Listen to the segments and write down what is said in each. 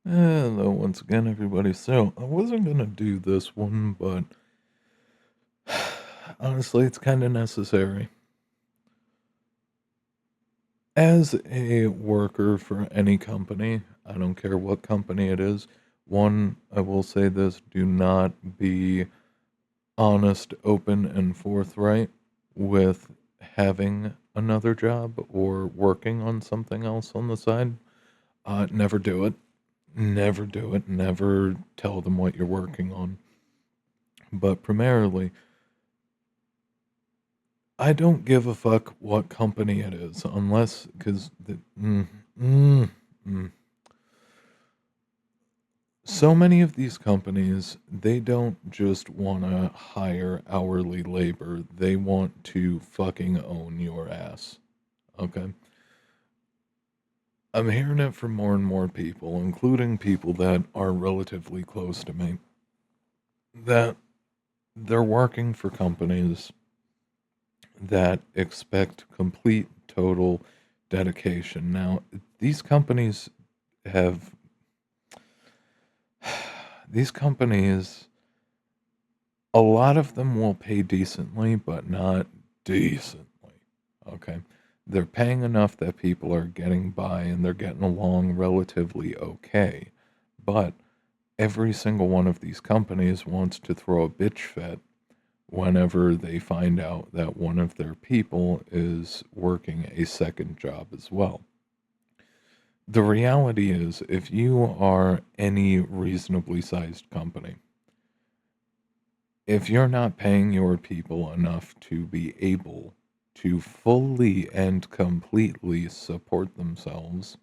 Hello, once again, everybody. So, I wasn't gonna do this one, but honestly, it's kind of necessary. As a worker for any company, I don't care what company it is, one, I will say this, do not be honest, open, and forthright with having another job or working on something else on the side. Never do it. Never do it. Never tell them what you're working on. But primarily, I don't give a fuck what company it is, unless because mm, mm. So many of these companies, they don't just want to hire hourly labor, they want to fucking own your ass. Okay? I'm hearing it from more and more people, including people that are relatively close to me, that they're working for companies that expect complete, total dedication. Now, these companies have these companies, a lot of them will pay decently, but not decently. Okay. They're paying enough that people are getting by and they're getting along relatively okay. But every single one of these companies wants to throw a bitch fit whenever they find out that one of their people is working a second job as well. The reality is, if you are any reasonably sized company, if you're not paying your people enough to be able to fully and completely support themselves,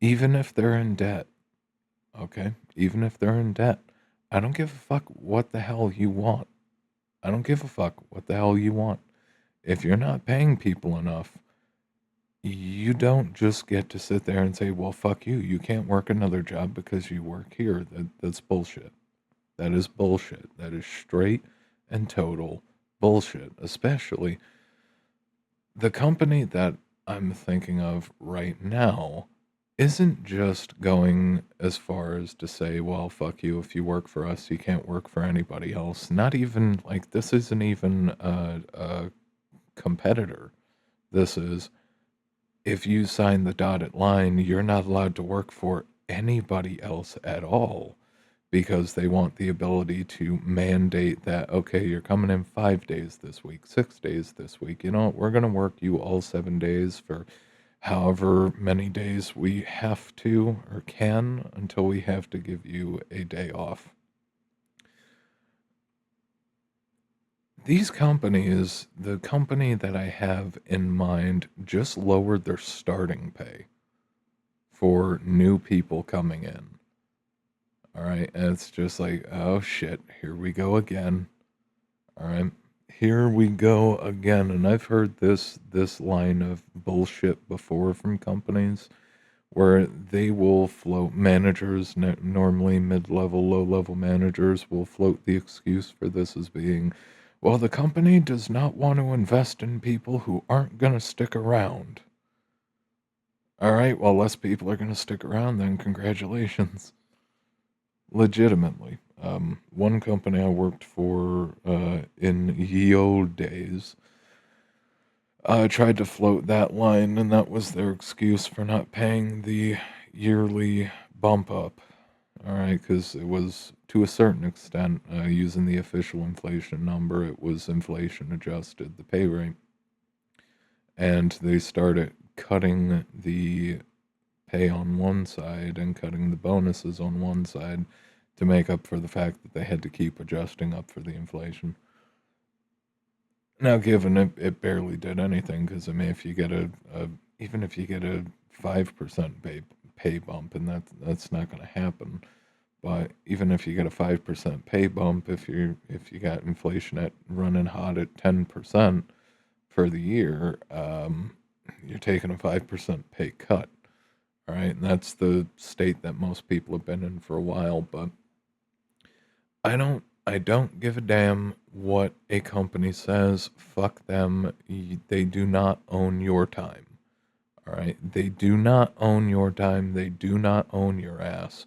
even if they're in debt, okay? Even if they're in debt, I don't give a fuck what the hell you want. I don't give a fuck what the hell you want. If you're not paying people enough, you don't just get to sit there and say, well, fuck you. You can't work another job because you work here. That's bullshit. That is bullshit. That is straight and total bullshit. Especially the company that I'm thinking of right now isn't just going as far as to say, well, fuck you. If you work for us, you can't work for anybody else. Not even like this isn't even a competitor. This is if you sign the dotted line, you're not allowed to work for anybody else at all because they want the ability to mandate that, okay, you're coming in 5 days this week, 6 days this week. You know what? We're going to work you all 7 days for however many days we have to or can until we have to give you a day off. These companies, the company that I have in mind, just lowered their starting pay for new people coming in. All right. And it's just like, oh shit, here we go again. All right. Here we go again. And I've heard this line of bullshit before from companies where they will float managers, normally mid-level, low-level managers will float the excuse for this as being, well, the company does not want to invest in people who aren't going to stick around. All right, well, less people are going to stick around then. Congratulations. Legitimately. One company I worked for in ye old days tried to float that line, and that was their excuse for not paying the yearly bump up. All right, because it was to a certain extent using the official inflation number, it was inflation adjusted, the pay rate. And they started cutting the pay on one side and cutting the bonuses on one side to make up for the fact that they had to keep adjusting up for the inflation. Now, given it barely did anything, because I mean, if you get even if you get a 5% pay bump, and that's not going to happen. But even if you get a 5% pay bump, if you got inflation at running hot at 10% for the year, you're taking a 5% pay cut. All right, and that's the state that most people have been in for a while. But I don't give a damn what a company says. Fuck them. They do not own your time. All right. They do not own your time. They do not own your ass,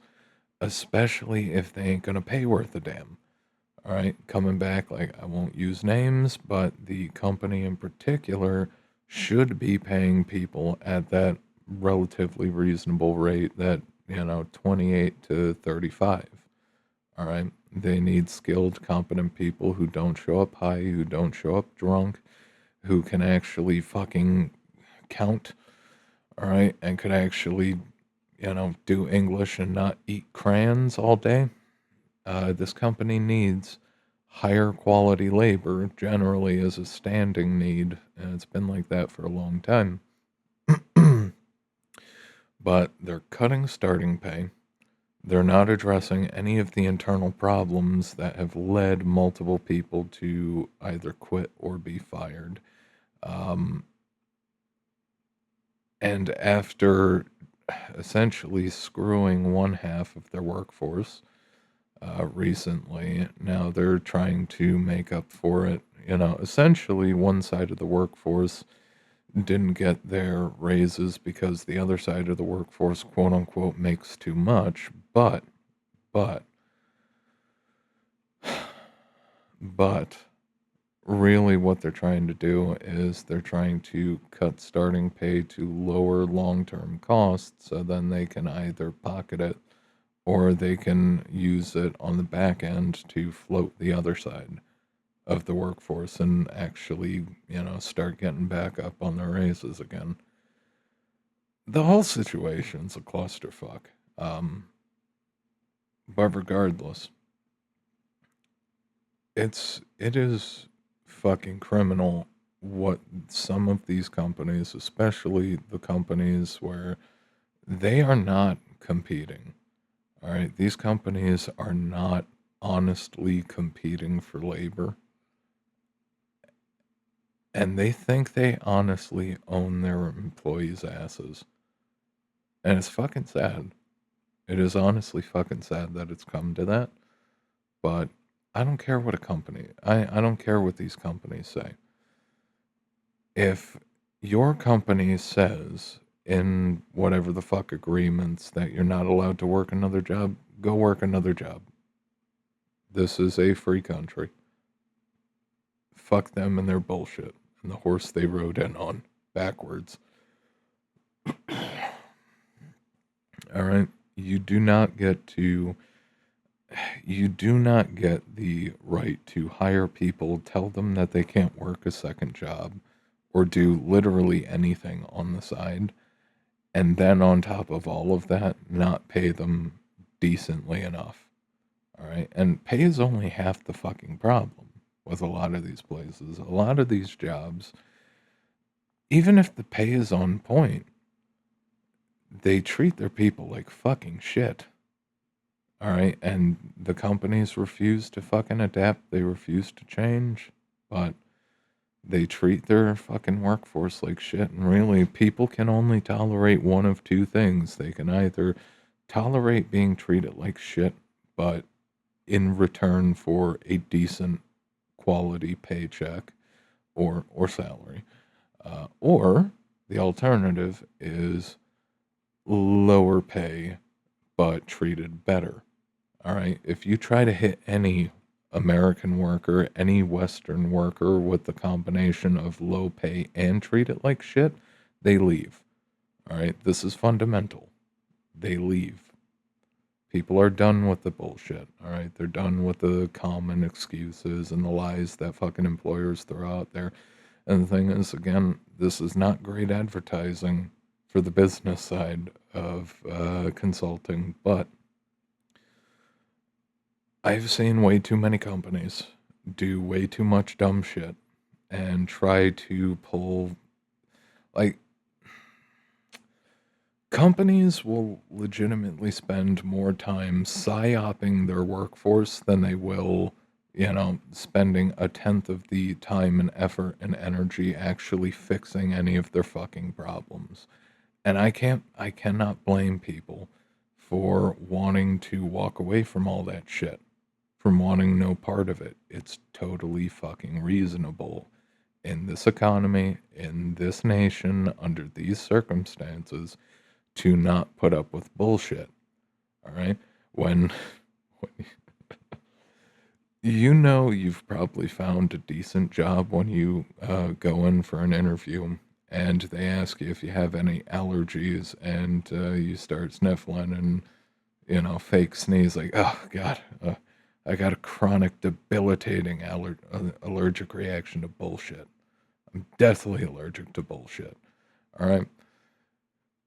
especially if they ain't going to pay worth a damn. All right. Coming back, like, I won't use names, but the company in particular should be paying people at that relatively reasonable rate, that, 28 to 35. All right. They need skilled, competent people who don't show up high, who don't show up drunk, who can actually fucking count. All right. And could actually, do English and not eat crayons all day. This company needs higher quality labor generally as a standing need, and it's been like that for a long time. But they're cutting starting pay. They're not addressing any of the internal problems that have led multiple people to either quit or be fired. Um, and after essentially screwing one half of their workforce recently, now they're trying to make up for it. Essentially, one side of the workforce didn't get their raises because the other side of the workforce, quote unquote, makes too much. But, but really what they're trying to do is they're trying to cut starting pay to lower long-term costs, so then they can either pocket it or they can use it on the back end to float the other side of the workforce and actually, start getting back up on their raises again. The whole situation's a clusterfuck. Um, but regardless, it is fucking criminal what some of these companies, especially the companies where they are not competing. All right, these companies are not honestly competing for labor, and they think they honestly own their employees' asses. And it's fucking sad. It is honestly fucking sad that it's come to that. But I don't care what I don't care what these companies say. If your company says in whatever the fuck agreements that you're not allowed to work another job, go work another job. This is a free country. Fuck them and their bullshit and the horse they rode in on backwards. All right. You do not get to you do not get the right to hire people, tell them that they can't work a second job or do literally anything on the side, and then on top of all of that, not pay them decently enough. All right. And pay is only half the fucking problem with a lot of these places. A lot of these jobs, even if the pay is on point, they treat their people like fucking shit. All right. And the companies refuse to fucking adapt, they refuse to change, but they treat their fucking workforce like shit. And really, people can only tolerate one of two things. They can either tolerate being treated like shit, but in return for a decent quality paycheck or salary, or the alternative is lower pay but treated better. All right, if you try to hit any American worker, any Western worker with the combination of low pay and treat it like shit, they leave. All right, this is fundamental. They leave. People are done with the bullshit. All right, they're done with the common excuses and the lies that fucking employers throw out there. And the thing is, again, this is not great advertising for the business side of consulting, but I've seen way too many companies do way too much dumb shit and try to pull, like, companies will legitimately spend more time psyoping their workforce than they will, spending a tenth of the time and effort and energy actually fixing any of their fucking problems. And I cannot blame people for wanting to walk away from all that shit, from wanting no part of it. It's totally fucking reasonable. in this economy, in this nation, under these circumstances, to not put up with bullshit. All right? When, when you know you've probably found a decent job when you go in for an interview and they ask you if you have any allergies and you start sniffling and, fake sneeze like, oh, God, I got a chronic debilitating allergic reaction to bullshit. I'm deathly allergic to bullshit. All right?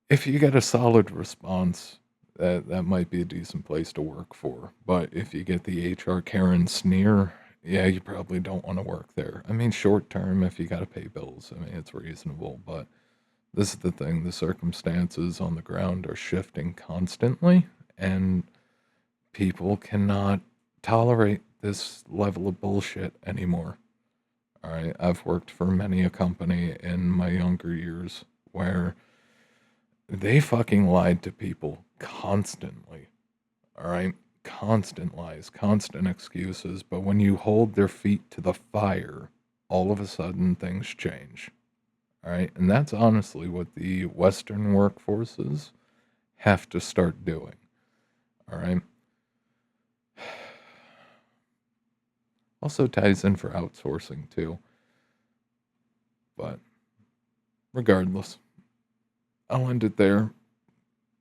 If you get a solid response, that might be a decent place to work for. But if you get the HR Karen sneer, yeah, you probably don't want to work there. I mean, short term, if you got to pay bills, I mean, it's reasonable. But this is the thing: the circumstances on the ground are shifting constantly, and people cannot tolerate this level of bullshit anymore. All right, I've worked for many a company in my younger years where they fucking lied to people constantly. All right. Constant lies, constant excuses. But when you hold their feet to the fire, all of a sudden things change. All right. And that's honestly what the Western workforces have to start doing. All right. Also ties in for outsourcing too. But regardless, I'll end it there.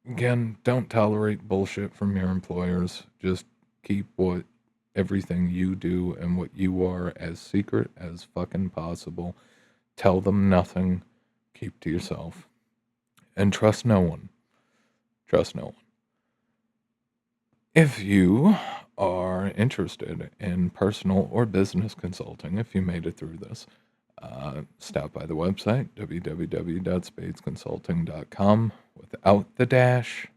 Again, don't tolerate bullshit from your employers. Just keep everything you do and what you are as secret as fucking possible. Tell them nothing. Keep to yourself. And trust no one. Trust no one. If you are interested in personal or business consulting, if you made it through this, stop by the website, www.spadesconsulting.com, without the dash.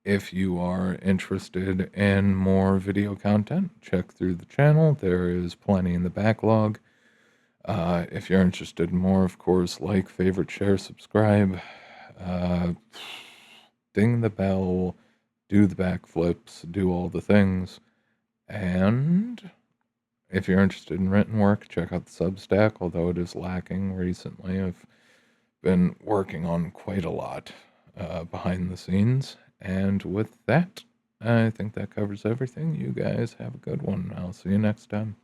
If you are interested in more video content, check through the channel. There is plenty in the backlog. If you're interested in more, of course, like, favorite, share, subscribe, ding the bell, do the backflips, do all the things. And if you're interested in written work, check out the Substack, although it is lacking recently. I've been working on quite a lot behind the scenes. And with that, I think that covers everything. You guys have a good one. I'll see you next time.